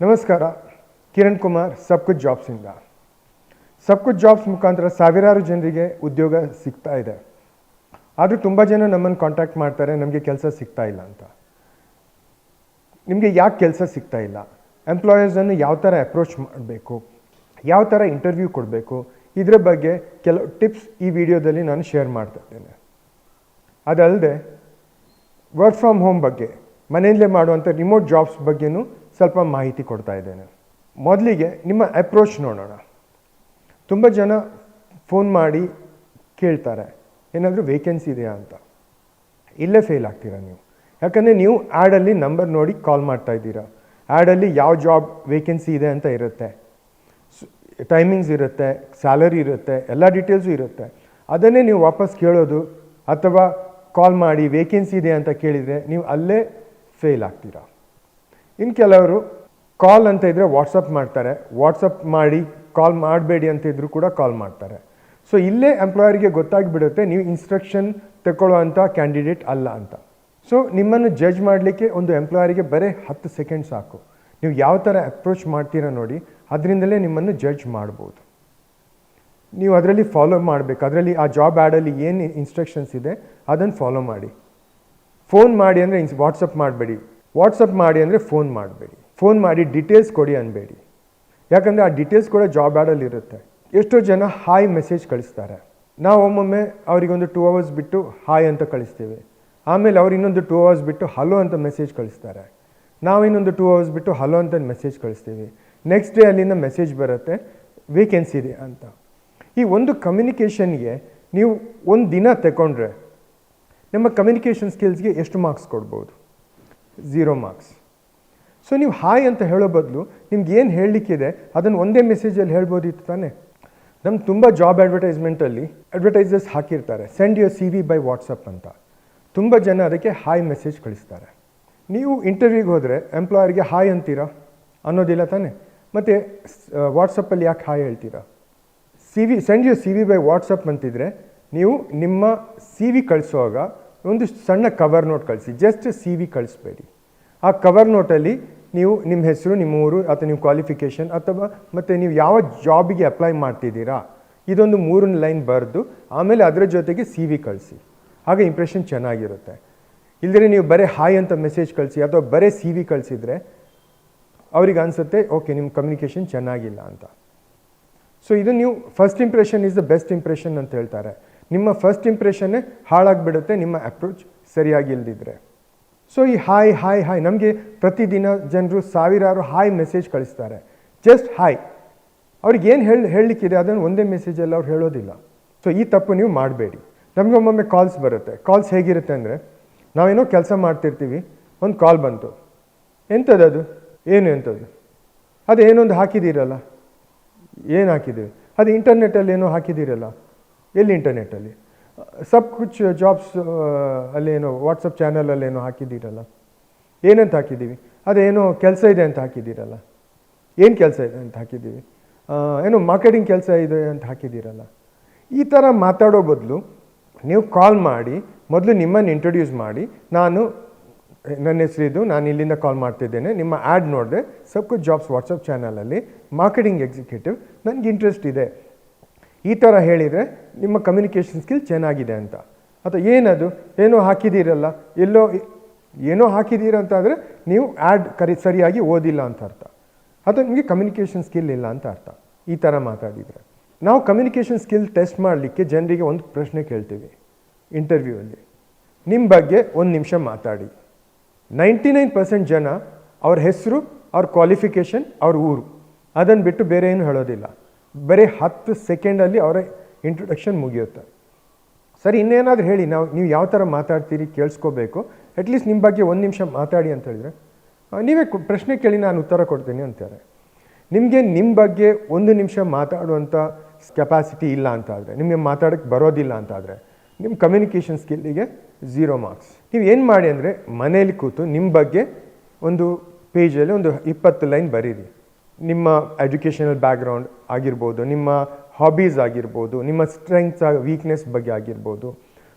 ನಮಸ್ಕಾರ, ಕಿರಣ್ ಕುಮಾರ್ ಸಬ್ಕುಚ್ ಜಾಬ್ಸಿಂದ. ಸಬ್ಕುಚ್ ಜಾಬ್ಸ್ ಮುಖಾಂತರ ಸಾವಿರಾರು ಜನರಿಗೆ ಉದ್ಯೋಗ ಸಿಗ್ತಾ ಇದೆ. ಆದರೂ ತುಂಬ ಜನ ನಮ್ಮನ್ನು ಕಾಂಟ್ಯಾಕ್ಟ್ ಮಾಡ್ತಾರೆ, ನಮಗೆ ಕೆಲಸ ಸಿಗ್ತಾ ಇಲ್ಲ ಅಂತ. ನಿಮಗೆ ಯಾಕೆ ಕೆಲಸ ಸಿಗ್ತಾ ಇಲ್ಲ, ಎಂಪ್ಲಾಯರ್ಸನ್ನು ಯಾವ ಥರ ಅಪ್ರೋಚ್ ಮಾಡಬೇಕು, ಯಾವ ಥರ ಇಂಟರ್ವ್ಯೂ ಕೊಡಬೇಕು, ಇದರ ಬಗ್ಗೆ ಕೆಲವು ಟಿಪ್ಸ್ ಈ ವಿಡಿಯೋದಲ್ಲಿ ನಾನು ಶೇರ್ ಮಾಡ್ತಾ ಇದ್ದೇನೆ. ಅದಲ್ಲದೆ ವರ್ಕ್ ಫ್ರಮ್ ಹೋಮ್ ಬಗ್ಗೆ, ಮನೆಯಲ್ಲೇ ಮಾಡುವಂಥ ರಿಮೋಟ್ ಜಾಬ್ಸ್ ಬಗ್ಗೆನೂ ಸ್ವಲ್ಪ ಮಾಹಿತಿ ಕೊಡ್ತಾ ಇದ್ದೇನೆ. ಮೊದಲಿಗೆ ನಿಮ್ಮ ಅಪ್ರೋಚ್ ನೋಡೋಣ. ತುಂಬ ಜನ ಫೋನ್ ಮಾಡಿ ಕೇಳ್ತಾರೆ ಏನಾದರೂ ವೇಕೆನ್ಸಿ ಇದೆಯಾ ಅಂತ. ಇಲ್ಲೇ ಫೇಲ್ ಆಗ್ತೀರಾ ನೀವು. ಯಾಕಂದರೆ ನೀವು ಆ್ಯಡಲ್ಲಿ ನಂಬರ್ ನೋಡಿ ಕಾಲ್ ಮಾಡ್ತಾ ಇದ್ದೀರಾ. ಆ್ಯಡಲ್ಲಿ ಯಾವ ಜಾಬ್ ವೇಕೆನ್ಸಿ ಇದೆ ಅಂತ ಇರುತ್ತೆ, ಟೈಮಿಂಗ್ಸ್ ಇರುತ್ತೆ, ಸ್ಯಾಲರಿ ಇರುತ್ತೆ, ಎಲ್ಲ ಡೀಟೇಲ್ಸು ಇರುತ್ತೆ. ಅದನ್ನೇ ನೀವು ವಾಪಸ್ ಕೇಳೋದು ಅಥವಾ ಕಾಲ್ ಮಾಡಿ ವೇಕೆನ್ಸಿ ಇದೆ ಅಂತ ಕೇಳಿದರೆ ನೀವು ಅಲ್ಲೇ ಫೇಲ್ ಆಗ್ತೀರಾ. ಇನ್ನು ಕೆಲವರು ಕಾಲ್ ಅಂತ ಇದ್ದರೆ ವಾಟ್ಸಪ್ ಮಾಡ್ತಾರೆ, ವಾಟ್ಸಪ್ ಮಾಡಿ ಕಾಲ್ ಮಾಡಬೇಡಿ ಅಂತ ಇದ್ದರೂ ಕೂಡ ಕಾಲ್ ಮಾಡ್ತಾರೆ. ಸೊ ಇಲ್ಲೇ ಎಂಪ್ಲಾಯರಿಗೆ ಗೊತ್ತಾಗಿಬಿಡುತ್ತೆ ನೀವು ಇನ್ಸ್ಟ್ರಕ್ಷನ್ ತಗೊಳ್ಳೋವಂಥ ಕ್ಯಾಂಡಿಡೇಟ್ ಅಲ್ಲ ಅಂತ. ಸೊ ನಿಮ್ಮನ್ನು ಜಡ್ಜ್ ಮಾಡಲಿಕ್ಕೆ ಒಂದು ಎಂಪ್ಲಾಯರಿಗೆ ಬರೀ 10 ಸೆಕೆಂಡ್ ಸಾಕು. ನೀವು ಯಾವ ಥರ ಅಪ್ರೋಚ್ ಮಾಡ್ತೀರಾ ನೋಡಿ, ಅದರಿಂದಲೇ ನಿಮ್ಮನ್ನು ಜಡ್ಜ್ ಮಾಡ್ಬೋದು. ನೀವು ಅದರಲ್ಲಿ ಫಾಲೋ ಮಾಡಬೇಕು. ಅದರಲ್ಲಿ ಆ ಜಾಬ್ ಆ್ಯಡಲ್ಲಿ ಏನು ಇನ್ಸ್ಟ್ರಕ್ಷನ್ಸ್ ಇದೆ ಅದನ್ನು ಫಾಲೋ ಮಾಡಿ. ಫೋನ್ ಮಾಡಿ ಅಂದರೆ ವಾಟ್ಸಪ್ ಮಾಡಬೇಡಿ, ವಾಟ್ಸಪ್ ಮಾಡಿ ಅಂದರೆ ಫೋನ್ ಮಾಡಬೇಡಿ. ಫೋನ್ ಮಾಡಿ ಡೀಟೇಲ್ಸ್ ಕೊಡಿ ಅನ್ಬೇಡಿ. ಯಾಕಂದರೆ ಆ ಡೀಟೇಲ್ಸ್ ಕೂಡ ಜಾಬ್ ಆ್ಯಡಲ್ಲಿ ಇರುತ್ತೆ. ಎಷ್ಟೋ ಜನ ಹಾಯ್ ಮೆಸೇಜ್ ಕಳಿಸ್ತಾರೆ. ನಾವು ಒಮ್ಮೊಮ್ಮೆ ಅವರಿಗೊಂದು 2 hours ಬಿಟ್ಟು ಹಾಯ್ ಅಂತ ಕಳಿಸ್ತೀವಿ. ಆಮೇಲೆ ಅವ್ರು ಇನ್ನೊಂದು 2 hours ಬಿಟ್ಟು ಹಲೋ ಅಂತ ಮೆಸೇಜ್ ಕಳಿಸ್ತಾರೆ. ನಾವು ಇನ್ನೊಂದು 2 hours ಬಿಟ್ಟು ಹಲೋ ಅಂತ ಮೆಸೇಜ್ ಕಳಿಸ್ತೀವಿ. ನೆಕ್ಸ್ಟ್ ಡೇ ಅಲ್ಲಿಂದ ಮೆಸೇಜ್ ಬರುತ್ತೆ ವೇಕೆನ್ಸಿ ಇದೆ ಅಂತ. ಈ ಒಂದು ಕಮ್ಯುನಿಕೇಷನ್ಗೆ ನೀವು ಒಂದು ದಿನ ತಗೊಂಡ್ರೆ ನಮ್ಮ ಕಮ್ಯುನಿಕೇಷನ್ ಸ್ಕಿಲ್ಸ್ಗೆ ಎಷ್ಟು ಮಾರ್ಕ್ಸ್ ಕೊಡ್ಬೋದು? 0 ಮಾರ್ಕ್ಸ್. ಸೊ ನೀವು ಹಾಯ್ ಅಂತ ಹೇಳೋ ಬದಲು ನಿಮ್ಗೆ ಏನು ಹೇಳಲಿಕ್ಕಿದೆ ಅದನ್ನು ಒಂದೇ ಮೆಸೇಜಲ್ಲಿ ಹೇಳ್ಬೋದಿತ್ತು ತಾನೆ. ನಮ್ಗೆ ತುಂಬ ಜಾಬ್ ಅಡ್ವರ್ಟೈಸ್ಮೆಂಟಲ್ಲಿ ಅಡ್ವರ್ಟೈಸರ್ಸ್ ಹಾಕಿರ್ತಾರೆ send your CV by WhatsApp ಅಂತ. ತುಂಬ ಜನ ಅದಕ್ಕೆ ಹಾಯ್ ಮೆಸೇಜ್ ಕಳಿಸ್ತಾರೆ. ನೀವು ಇಂಟರ್ವ್ಯೂಗೆ ಹೋದರೆ ಎಂಪ್ಲಾಯರ್ಗೆ ಹಾಯ್ ಅಂತೀರಾ ಅನ್ನೋದಿಲ್ಲ ತಾನೆ. ಮತ್ತು ವಾಟ್ಸಪ್ಪಲ್ಲಿ ಯಾಕೆ ಹಾಯ್ ಹೇಳ್ತೀರಾ? Send your CV by WhatsApp ಅಂತಿದ್ರೆ ನೀವು ನಿಮ್ಮ CV ಕಳಿಸುವಾಗ ಒಂದು ಸಣ್ಣ ಕವರ್ ನೋಟ್ ಕಳಿಸಿ, ಜಸ್ಟ್ CV ಕಳಿಸ್ಬೇಡಿ. ಆ ಕವರ್ ನೋಟಲ್ಲಿ ನೀವು ನಿಮ್ಮ ಹೆಸರು, ನಿಮ್ಮ ಊರು ಅಥವಾ ನಿಮ್ಮ ಕ್ವಾಲಿಫಿಕೇಷನ್ ಅಥವಾ ಮತ್ತು ನೀವು ಯಾವ ಜಾಬಿಗೆ ಅಪ್ಲೈ ಮಾಡ್ತಿದ್ದೀರಾ ಇದೊಂದು 3 ಲೈನ್ ಬರೆದು ಆಮೇಲೆ ಅದರ ಜೊತೆಗೆ CV ಕಳಿಸಿ. ಆಗ ಇಂಪ್ರೆಷನ್ ಚೆನ್ನಾಗಿರುತ್ತೆ. ಇಲ್ಲದೇ ನೀವು ಬರೀ ಹಾಯ್ ಅಂತ ಮೆಸೇಜ್ ಕಳಿಸಿ ಅಥವಾ ಬರೀ CV ಕಳಿಸಿದರೆ ಅವ್ರಿಗೆ ಅನಿಸುತ್ತೆ ಓಕೆ ನಿಮ್ಮ ಕಮ್ಯುನಿಕೇಷನ್ ಚೆನ್ನಾಗಿಲ್ಲ ಅಂತ. ಸೊ ಇದು ನೀವು first impression is the best impression ಅಂತ ಹೇಳ್ತಾರೆ. ನಿಮ್ಮ ಫಸ್ಟ್ ಇಂಪ್ರೆಷನ್ನೇ ಹಾಳಾಗಿಬಿಡುತ್ತೆ ನಿಮ್ಮ ಅಪ್ರೋಚ್ ಸರಿಯಾಗಿ ಇಲ್ದಿದ್ರೆ. ಸೊ ಈ ಹಾಯ್ ಹಾಯ್ ಹಾಯ್ ನಮಗೆ ಪ್ರತಿದಿನ ಜನರು ಸಾವಿರಾರು ಹಾಯ್ ಮೆಸೇಜ್ ಕಳಿಸ್ತಾರೆ. ಜಸ್ಟ್ ಹಾಯ್, ಅವ್ರಿಗೆ ಏನು ಹೇಳಲಿಕ್ಕಿದೆ ಅದನ್ನು ಒಂದೇ ಮೆಸೇಜಲ್ಲಿ ಅವ್ರು ಹೇಳೋದಿಲ್ಲ. ಸೊ ಈ ತಪ್ಪು ನೀವು ಮಾಡಬೇಡಿ. ನಮಗೆ ಒಮ್ಮೊಮ್ಮೆ ಕಾಲ್ಸ್ ಬರುತ್ತೆ. ಕಾಲ್ಸ್ ಹೇಗಿರುತ್ತೆ ಅಂದರೆ ನಾವೇನೋ ಕೆಲಸ ಮಾಡ್ತಿರ್ತೀವಿ, ಒಂದು ಕಾಲ್ ಬಂತು, ಎಂಥದ್ದು ಏನು ಎಂಥದ್ದು ಅದು ಏನೊಂದು ಹಾಕಿದ್ದೀರಲ್ಲ, ಏನು ಹಾಕಿದ್ದೀವಿ ಅದು ಇಂಟರ್ನೆಟ್ಟಲ್ಲಿ ಏನೋ ಹಾಕಿದ್ದೀರಲ್ಲ, ಎಲ್ಲಿ ಇಂಟರ್ನೆಟ್ಟಲ್ಲಿ ಸಬ್ಕುಚ್ ಜಾಬ್ಸ್ ಅಲ್ಲೇನೋ ವಾಟ್ಸಪ್ ಚಾನಲಲ್ಲೇನೋ ಹಾಕಿದ್ದೀರಲ್ಲ, ಏನಂತ ಹಾಕಿದ್ದೀವಿ, ಅದೇನೋ ಕೆಲಸ ಇದೆ ಅಂತ ಹಾಕಿದ್ದೀರಲ್ಲ, ಏನು ಕೆಲಸ ಇದೆ ಅಂತ ಹಾಕಿದ್ದೀವಿ, ಏನೋ ಮಾರ್ಕೆಟಿಂಗ್ ಕೆಲಸ ಇದೆ ಅಂತ ಹಾಕಿದ್ದೀರಲ್ಲ. ಈ ಥರ ಮಾತಾಡೋ ಬದಲು ನೀವು ಕಾಲ್ ಮಾಡಿ ಮೊದಲು ನಿಮ್ಮನ್ನು ಇಂಟ್ರೊಡ್ಯೂಸ್ ಮಾಡಿ, ನನ್ನ ಹೆಸರಿದು, ನಾನು ಇಲ್ಲಿಂದ ಕಾಲ್ ಮಾಡ್ತಿದ್ದೇನೆ, ನಿಮ್ಮ ಆ್ಯಡ್ ನೋಡಿದೆ ಸಬ್ಕುಚ್ ಜಾಬ್ಸ್ ವಾಟ್ಸಪ್ ಚಾನಲಲ್ಲಿ ಮಾರ್ಕೆಟಿಂಗ್ ಎಕ್ಸಿಕ್ಯೂಟಿವ್, ನನಗೆ ಇಂಟ್ರೆಸ್ಟ್ ಇದೆ, ಈ ಥರ ಹೇಳಿದರೆ ನಿಮ್ಮ ಕಮ್ಯುನಿಕೇಷನ್ ಸ್ಕಿಲ್ ಚೆನ್ನಾಗಿದೆ ಅಂತ. ಅಥವಾ ಏನದು ಏನೋ ಹಾಕಿದ್ದೀರಲ್ಲ, ಏನೋ ಹಾಕಿದ್ದೀರ ಅಂತಾದರೆ ನೀವು ಆ್ಯಡ್ ಸರಿಯಾಗಿ ಓದಿಲ್ಲ ಅಂತ ಅರ್ಥ, ಅಥವಾ ನಿಮಗೆ ಕಮ್ಯುನಿಕೇಷನ್ ಸ್ಕಿಲ್ ಇಲ್ಲ ಅಂತ ಅರ್ಥ. ಈ ಥರ ಮಾತಾಡಿದರೆ ನಾವು ಕಮ್ಯುನಿಕೇಷನ್ ಸ್ಕಿಲ್ ಟೆಸ್ಟ್ ಮಾಡಲಿಕ್ಕೆ ಜನರಿಗೆ ಒಂದು ಪ್ರಶ್ನೆ ಕೇಳ್ತೀವಿ ಇಂಟರ್ವ್ಯೂವಲ್ಲಿ, ನಿಮ್ಮ ಬಗ್ಗೆ 1 ನಿಮಿಷ ಮಾತಾಡಿ. 99% ಜನ ಅವ್ರ ಹೆಸರು, ಅವ್ರ ಕ್ವಾಲಿಫಿಕೇಷನ್, ಅವ್ರ ಊರು ಅದನ್ನು ಬಿಟ್ಟು ಬೇರೆ ಏನು ಹೇಳೋದಿಲ್ಲ. ಬರೀ 10 ಸೆಕೆಂಡಲ್ಲಿ ಅವರ ಇಂಟ್ರೊಡಕ್ಷನ್ ಮುಗಿಯುತ್ತೆ. ಸರಿ, ಇನ್ನೇನಾದರೂ ಹೇಳಿ, ನೀವು ಯಾವ ಥರ ಮಾತಾಡ್ತೀರಿ ಕೇಳಿಸ್ಕೋಬೇಕು, ಅಟ್ಲೀಸ್ಟ್ ನಿಮ್ಮ ಬಗ್ಗೆ 1 ನಿಮಿಷ ಮಾತಾಡಿ ಅಂತ ಹೇಳಿದರೆ ನೀವೇ ಪ್ರಶ್ನೆ ಕೇಳಿ ನಾನು ಉತ್ತರ ಕೊಡ್ತೀನಿ ಅಂತಾರೆ. ನಿಮಗೆ ನಿಮ್ಮ ಬಗ್ಗೆ 1 ನಿಮಿಷ ಮಾತಾಡುವಂಥ ಕೆಪಾಸಿಟಿ ಇಲ್ಲ ಅಂತಾದರೆ, ನಿಮಗೆ ಮಾತಾಡೋಕ್ಕೆ ಬರೋದಿಲ್ಲ ಅಂತಾದರೆ ನಿಮ್ಮ ಕಮ್ಯುನಿಕೇಷನ್ ಸ್ಕಿಲ್ಲಿಗೆ 0 ಮಾರ್ಕ್ಸ್. ನೀವು ಏನು ಮಾಡಿ ಅಂದರೆ ಮನೇಲಿ ಕೂತು ನಿಮ್ಮ ಬಗ್ಗೆ ಒಂದು ಪೇಜಲ್ಲಿ ಒಂದು 20 ಲೈನ್ ಬರೀರಿ. ನಿಮ್ಮ ಎಜುಕೇಷನಲ್ ಬ್ಯಾಕ್ಗ್ರೌಂಡ್ ಆಗಿರ್ಬೋದು, ನಿಮ್ಮ ಹಾಬೀಸ್ ಆಗಿರ್ಬೋದು, ನಿಮ್ಮ ಸ್ಟ್ರೆಂಗ್ಸ್ ವೀಕ್ನೆಸ್ ಬಗ್ಗೆ ಆಗಿರ್ಬೋದು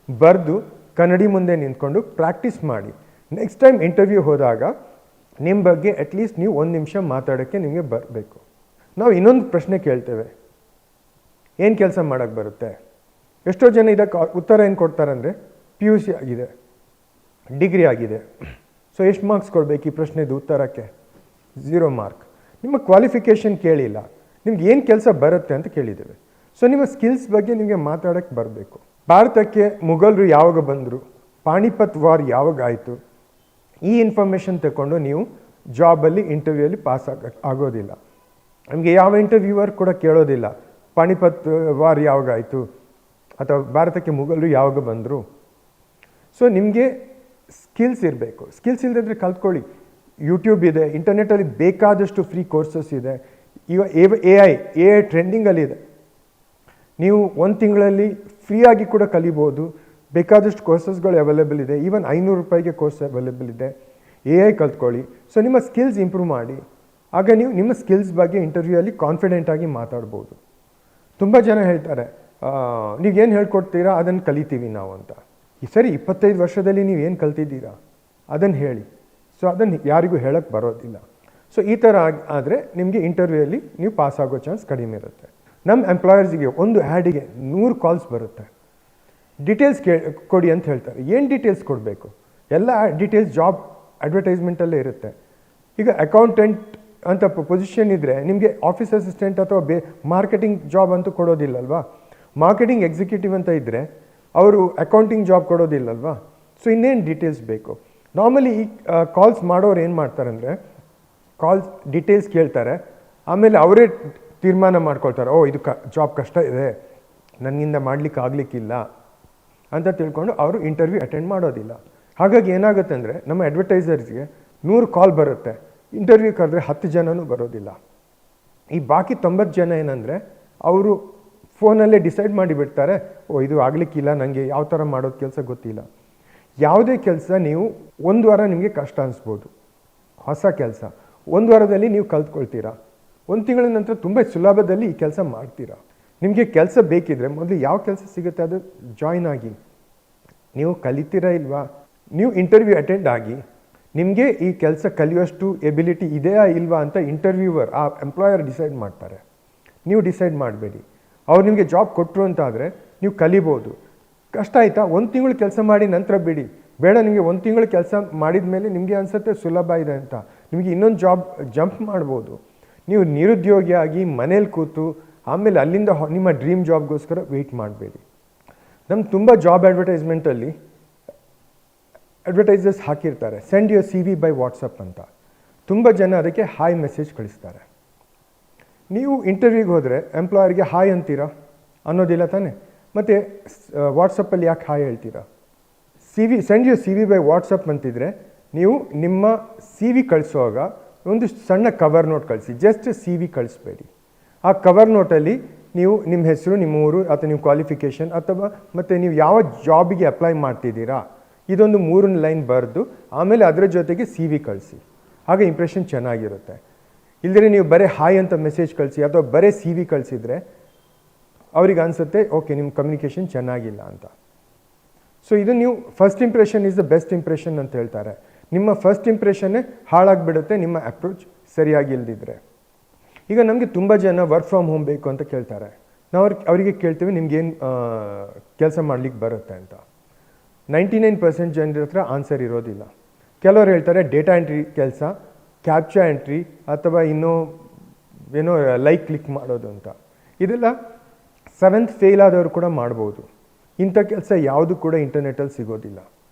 ಬರೆದು ಕನ್ನಡಿ ಮುಂದೆ ನಿಂತ್ಕೊಂಡು ಪ್ರಾಕ್ಟೀಸ್ ಮಾಡಿ. ನೆಕ್ಸ್ಟ್ ಟೈಮ್ ಇಂಟರ್ವ್ಯೂ ಹೋದಾಗ ನಿಮ್ಮ ಬಗ್ಗೆ ಅಟ್ಲೀಸ್ಟ್ ನೀವು 1 ನಿಮಿಷ ಮಾತಾಡೋಕ್ಕೆ ನಿಮಗೆ ಬರಬೇಕು. ನಾವು ಇನ್ನೊಂದು ಪ್ರಶ್ನೆ ಕೇಳ್ತೇವೆ, ಏನು ಕೆಲಸ ಮಾಡೋಕ್ಕೆ ಬರುತ್ತೆ? ಎಷ್ಟೋ ಜನ ಇದಕ್ಕೆ ಉತ್ತರ ಏನು ಕೊಡ್ತಾರೆ ಅಂದರೆ PUC ಆಗಿದೆ, ಡಿಗ್ರಿ ಆಗಿದೆ. ಸೊ ಎಷ್ಟು ಮಾರ್ಕ್ಸ್ ಕೊಡಬೇಕು ಈ ಪ್ರಶ್ನೆದು ಉತ್ತರಕ್ಕೆ? 0 ಮಾರ್ಕ್. ನಿಮ್ಮ ಕ್ವಾಲಿಫಿಕೇಷನ್ ಕೇಳಿಲ್ಲ, ನಿಮ್ಗೆ ಏನು ಕೆಲಸ ಬರುತ್ತೆ ಅಂತ ಕೇಳಿದ್ದೇವೆ. ಸೊ ನಿಮ್ಮ ಸ್ಕಿಲ್ಸ್ ಬಗ್ಗೆ ನಿಮಗೆ ಮಾತಾಡೋಕ್ಕೆ ಬರಬೇಕು. ಭಾರತಕ್ಕೆ ಮುಘಲರು ಯಾವಾಗ ಬಂದರು, ಪಾಣಿಪತ್ ವಾರ್ ಯಾವಾಗ ಆಯಿತು, ಈ ಇನ್ಫಾರ್ಮೇಷನ್ ತಗೊಂಡು ನೀವು ಜಾಬಲ್ಲಿ ಇಂಟರ್ವ್ಯೂಯಲ್ಲಿ ಪಾಸ್ ಆಗೋದಿಲ್ಲ. ನಮಗೆ ಯಾವ ಇಂಟರ್ವ್ಯೂವರ್ ಕೂಡ ಕೇಳೋದಿಲ್ಲ ಪಾಣಿಪತ್ ವಾರ್ ಯಾವಾಗ ಆಯಿತು ಅಥವಾ ಭಾರತಕ್ಕೆ ಮುಘಲರು ಯಾವಾಗ ಬಂದರು. ಸೊ ನಿಮಗೆ ಸ್ಕಿಲ್ಸ್ ಇರಬೇಕು. ಸ್ಕಿಲ್ಸ್ ಇಲ್ಲದಿದ್ದರೆ ಕಲ್ತ್ಕೊಳ್ಳಿ. ಯೂಟ್ಯೂಬ್ ಇದೆ, ಇಂಟರ್ನೆಟ್ಟಲ್ಲಿ ಬೇಕಾದಷ್ಟು ಫ್ರೀ ಕೋರ್ಸಸ್ ಇದೆ. ಈಗ ಎ ಐ ಟ್ರೆಂಡಿಂಗಲ್ಲಿದೆ. ನೀವು 1 ತಿಂಗಳಲ್ಲಿ ಫ್ರೀಯಾಗಿ ಕೂಡ ಕಲಿಬೋದು. ಬೇಕಾದಷ್ಟು ಕೋರ್ಸಸ್ಗಳು ಅವೈಲೇಬಲ್ ಇದೆ. ಈವನ್ 500 ರೂಪಾಯಿಗೆ ಕೋರ್ಸ್ ಅವೈಲೇಬಲ್ ಇದೆ. AI ಕಲ್ತ್ಕೊಳ್ಳಿ. ಸೊ ನಿಮ್ಮ ಸ್ಕಿಲ್ಸ್ ಇಂಪ್ರೂವ್ ಮಾಡಿ. ಆಗ ನೀವು ನಿಮ್ಮ ಸ್ಕಿಲ್ಸ್ ಬಗ್ಗೆ ಇಂಟರ್ವ್ಯೂಯಲ್ಲಿ ಕಾನ್ಫಿಡೆಂಟಾಗಿ ಮಾತಾಡ್ಬೋದು. ತುಂಬ ಜನ ಹೇಳ್ತಾರೆ, ನೀವೇನು ಹೇಳ್ಕೊಡ್ತೀರಾ ಅದನ್ನು ಕಲಿತೀವಿ ನಾವು ಅಂತ. ಸರಿ, 25 ವರ್ಷದಲ್ಲಿ ನೀವು ಏನು ಕಲ್ತಿದ್ದೀರಾ ಅದನ್ನು ಹೇಳಿ. ಸೊ ಅದನ್ನು ಯಾರಿಗೂ ಹೇಳೋಕ್ಕೆ ಬರೋದಿಲ್ಲ. ಸೊ ಈ ಥರ ಆದರೆ ನಿಮಗೆ ಇಂಟರ್ವ್ಯೂಯಲ್ಲಿ ನೀವು ಪಾಸ್ ಆಗೋ ಚಾನ್ಸ್ ಕಡಿಮೆ ಇರುತ್ತೆ. ನಮ್ಮ ಎಂಪ್ಲಾಯರ್ಸಿಗೆ ಒಂದು ಆ್ಯಡಿಗೆ 100 ಕಾಲ್ಸ್ ಬರುತ್ತೆ. ಡೀಟೇಲ್ಸ್ ಕೊಡಿ ಅಂತ ಹೇಳ್ತಾರೆ. ಏನು ಡೀಟೇಲ್ಸ್ ಕೊಡಬೇಕು? ಎಲ್ಲ ಡೀಟೇಲ್ಸ್ ಜಾಬ್ ಅಡ್ವರ್ಟೈಸ್ಮೆಂಟಲ್ಲೇ ಇರುತ್ತೆ. ಈಗ ಅಕೌಂಟೆಂಟ್ ಅಂತ ಪೊಸಿಷನ್ ಇದ್ದರೆ ನಿಮಗೆ ಆಫೀಸ್ ಅಸಿಸ್ಟೆಂಟ್ ಅಥವಾ ಮಾರ್ಕೆಟಿಂಗ್ ಜಾಬ್ ಅಂತೂ ಕೊಡೋದಿಲ್ಲಲ್ವಾ. ಮಾರ್ಕೆಟಿಂಗ್ ಎಕ್ಸಿಕ್ಯೂಟಿವ್ ಅಂತ ಇದ್ದರೆ ಅವರು ಅಕೌಂಟಿಂಗ್ ಜಾಬ್ ಕೊಡೋದಿಲ್ಲಲ್ವಾ. ಸೊ ಇನ್ನೇನು ಡೀಟೇಲ್ಸ್ ಬೇಕು? ನಾರ್ಮಲಿ ಈ ಕಾಲ್ಸ್ ಮಾಡೋರು ಏನು ಮಾಡ್ತಾರೆ ಅಂದರೆ ಕಾಲ್ಸ್ ಡೀಟೇಲ್ಸ್ ಕೇಳ್ತಾರೆ, ಆಮೇಲೆ ಅವರೇ ತೀರ್ಮಾನ ಮಾಡ್ಕೊಳ್ತಾರೆ, ಇದು ಜಾಬ್ ಕಷ್ಟ ಇದೆ, ನನ್ನಿಂದ ಮಾಡಲಿಕ್ಕೆ ಆಗಲಿಕ್ಕಿಲ್ಲ ಅಂತ ತಿಳ್ಕೊಂಡು ಅವರು ಇಂಟರ್ವ್ಯೂ ಅಟೆಂಡ್ ಮಾಡೋದಿಲ್ಲ. ಹಾಗಾಗಿ ಏನಾಗುತ್ತೆ ಅಂದರೆ ನಮ್ಮ ಅಡ್ವರ್ಟೈಸರ್ಸ್ಗೆ 100 ಕಾಲ್ ಬರುತ್ತೆ, ಇಂಟರ್ವ್ಯೂ ಕರೆದ್ರೆ 10 ಜನನೂ ಬರೋದಿಲ್ಲ. ಈ ಬಾಕಿ 90 ಜನ ಏನಂದರೆ ಅವರು ಫೋನಲ್ಲೇ ಡಿಸೈಡ್ ಮಾಡಿಬಿಡ್ತಾರೆ, ಇದು ಆಗಲಿಕ್ಕಿಲ್ಲ, ನನಗೆ ಯಾವ ಥರ ಮಾಡೋದು ಕೆಲಸ ಗೊತ್ತಿಲ್ಲ. ಯಾವುದೇ ಕೆಲಸ ನೀವು 1 ವಾರ ನಿಮಗೆ ಕಷ್ಟ ಅನಿಸ್ಬೋದು, ಹೊಸ ಕೆಲಸ 1 ವಾರದಲ್ಲಿ ನೀವು ಕಲ್ತ್ಕೊಳ್ತೀರಾ. 1 ತಿಂಗಳ ನಂತರ ತುಂಬ ಸುಲಭದಲ್ಲಿ ಈ ಕೆಲಸ ಮಾಡ್ತೀರಾ. ನಿಮಗೆ ಕೆಲಸ ಬೇಕಿದ್ರೆ ಮೊದಲು ಯಾವ ಕೆಲಸ ಸಿಗುತ್ತೆ ಅದು ಜಾಯ್ನ್ ಆಗಿ. ನೀವು ಕಲಿತೀರಾ ಇಲ್ವಾ, ನೀವು ಇಂಟರ್ವ್ಯೂ ಅಟೆಂಡ್ ಆಗಿ ನಿಮಗೆ ಈ ಕೆಲಸ ಕಲಿಯೋಷ್ಟು ಎಬಿಲಿಟಿ ಇದೆಯಾ ಇಲ್ವಾ ಅಂತ ಇಂಟರ್ವ್ಯೂವರ್, ಆ ಎಂಪ್ಲಾಯರ್ ಡಿಸೈಡ್ ಮಾಡ್ತಾರೆ. ನೀವು ಡಿಸೈಡ್ ಮಾಡಬೇಡಿ. ಅವ್ರು ನಿಮಗೆ ಜಾಬ್ ಕೊಟ್ಟರು ಅಂತ ಆದರೆ ನೀವು ಕಲಿಬೋದು. ಕಷ್ಟ ಆಯಿತಾ 1 ತಿಂಗಳು ಕೆಲಸ ಮಾಡಿ ನಂತರ ಬಿಡಿ. ಬೇಡ, ನಿಮಗೆ 1 ತಿಂಗಳು ಕೆಲಸ ಮಾಡಿದ ಮೇಲೆ ನಿಮಗೆ ಅನಿಸುತ್ತೆ ಸುಲಭ ಇದೆ ಅಂತ, ನಿಮಗೆ ಇನ್ನೊಂದು ಜಾಬ್ ಜಂಪ್ ಮಾಡ್ಬೋದು. ನೀವು ನಿರುದ್ಯೋಗಿಯಾಗಿ ಮನೇಲಿ ಕೂತು ಆಮೇಲೆ ಅಲ್ಲಿಂದ ನಿಮ್ಮ ಡ್ರೀಮ್ ಜಾಬ್ಗೋಸ್ಕರ ವೆಯ್ಟ್ ಮಾಡಬೇಡಿ. ನಮ್ಮ ತುಂಬ ಜಾಬ್ ಅಡ್ವರ್ಟೈಸ್ಮೆಂಟಲ್ಲಿ ಅಡ್ವರ್ಟೈಸರ್ಸ್ ಹಾಕಿರ್ತಾರೆ, send your CV by WhatsApp ಅಂತ. ತುಂಬ ಜನ ಅದಕ್ಕೆ ಹಾಯ್ ಮೆಸೇಜ್ ಕಳಿಸ್ತಾರೆ. ನೀವು ಇಂಟರ್ವ್ಯೂಗೆ ಹೋದರೆ ಎಂಪ್ಲಾಯರ್ಗೆ ಹಾಯ್ ಅಂತೀರಾ ಅನ್ನೋದಿಲ್ಲ ತಾನೆ, ಮತ್ತು ವಾಟ್ಸಪ್ಪಲ್ಲಿ ಯಾಕೆ ಹಾಯ್ ಹೇಳ್ತೀರಾ? Send your CV by WhatsApp ಅಂತಿದ್ರೆ ನೀವು ನಿಮ್ಮ CV ಕಳಿಸುವಾಗ ಒಂದು ಸಣ್ಣ ಕವರ್ ನೋಟ್ ಕಳಿಸಿ, ಜಸ್ಟ್ CV ಕಳಿಸ್ಬೇಡಿ. ಆ ಕವರ್ ನೋಟಲ್ಲಿ ನೀವು ನಿಮ್ಮ ಹೆಸರು, ನಿಮ್ಮ ಊರು ಅಥವಾ ನಿಮ್ಮ ಕ್ವಾಲಿಫಿಕೇಷನ್ ಅಥವಾ ಮತ್ತು ನೀವು ಯಾವ ಜಾಬಿಗೆ ಅಪ್ಲೈ ಮಾಡ್ತಿದ್ದೀರಾ ಇದೊಂದು 3 ಲೈನ್ ಬರೆದು ಆಮೇಲೆ ಅದರ ಜೊತೆಗೆ CV ಕಳಿಸಿ. ಆಗ ಇಂಪ್ರೆಷನ್ ಚೆನ್ನಾಗಿರುತ್ತೆ. ಇಲ್ಲದೇ ನೀವು ಬರೀ ಹಾಯ್ ಅಂತ ಮೆಸೇಜ್ ಕಳಿಸಿ ಅಥವಾ ಬರೀ CV ಕಳಿಸಿದರೆ ಅವ್ರಿಗೆ ಅನಿಸುತ್ತೆ ಓಕೆ ನಿಮ್ಮ ಕಮ್ಯುನಿಕೇಷನ್ ಚೆನ್ನಾಗಿಲ್ಲ ಅಂತ. ಸೊ ಇದು ನೀವು first impression is the best impression ಅಂತ ಹೇಳ್ತಾರೆ. ನಿಮ್ಮ ಫಸ್ಟ್ ಇಂಪ್ರೆಷನ್ನೇ ಹಾಳಾಗಿಬಿಡುತ್ತೆ ನಿಮ್ಮ ಅಪ್ರೋಚ್ ಸರಿಯಾಗಿ ಇಲ್ದಿದ್ರೆ. ಈಗ ನಮಗೆ ತುಂಬ ಜನ ವರ್ಕ್ ಫ್ರಮ್ ಹೋಮ್ ಬೇಕು ಅಂತ ಕೇಳ್ತಾರೆ. ನಾವು ಅವರಿಗೆ ಕೇಳ್ತೀವಿ ನಿಮ್ಗೇನು ಕೆಲಸ ಮಾಡಲಿಕ್ಕೆ ಬರುತ್ತೆ ಅಂತ. 99% ಜನರ ಹತ್ರ ಆನ್ಸರ್ ಇರೋದಿಲ್ಲ. ಕೆಲವರು ಹೇಳ್ತಾರೆ ಡೇಟಾ ಎಂಟ್ರಿ ಕೆಲಸ, ಕ್ಯಾಪ್ಚಾ ಎಂಟ್ರಿ ಅಥವಾ ಏನೋ ಲೈಕ್ ಕ್ಲಿಕ್ ಮಾಡೋದು ಅಂತ. ಇದೆಲ್ಲ 7th ಫೇಲ್ ಆದವರು ಕೂಡ ಮಾಡ್ಬೋದು. ಇಂಥ ಕೆಲಸ ಯಾವುದು ಕೂಡ ಇಂಟರ್ನೆಟ್ಟಲ್ಲಿ ಸಿಗೋದಿಲ್ಲ.